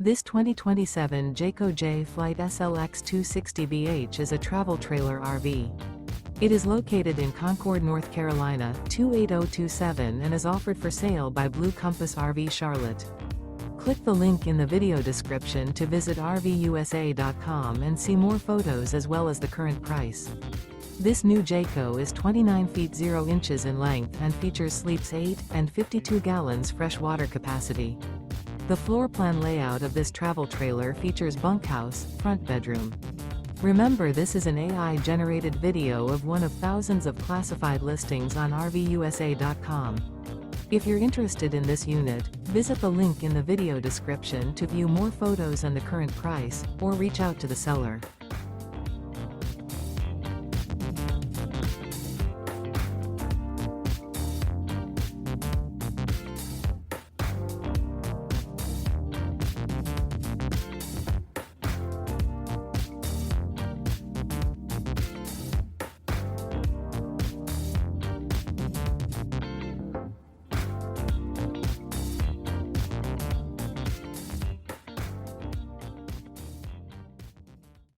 This 2027 Jayco Jay Flight SLX 260BH is a travel trailer RV. It is located in Concord, North Carolina, 28027 and is offered for sale by Blue Compass RV Charlotte. Click the link in the video description to visit RVUSA.com and see more photos as well as the current price. This new Jayco is 29 feet 0 inches in length and features sleeps 8 and 52 gallons fresh water capacity. The floor plan layout of this travel trailer features bunkhouse, front bedroom. Remember, this is an AI-generated video of one of thousands of classified listings on RVUSA.com. If you're interested in this unit, visit the link in the video description to view more photos and the current price, or reach out to the seller.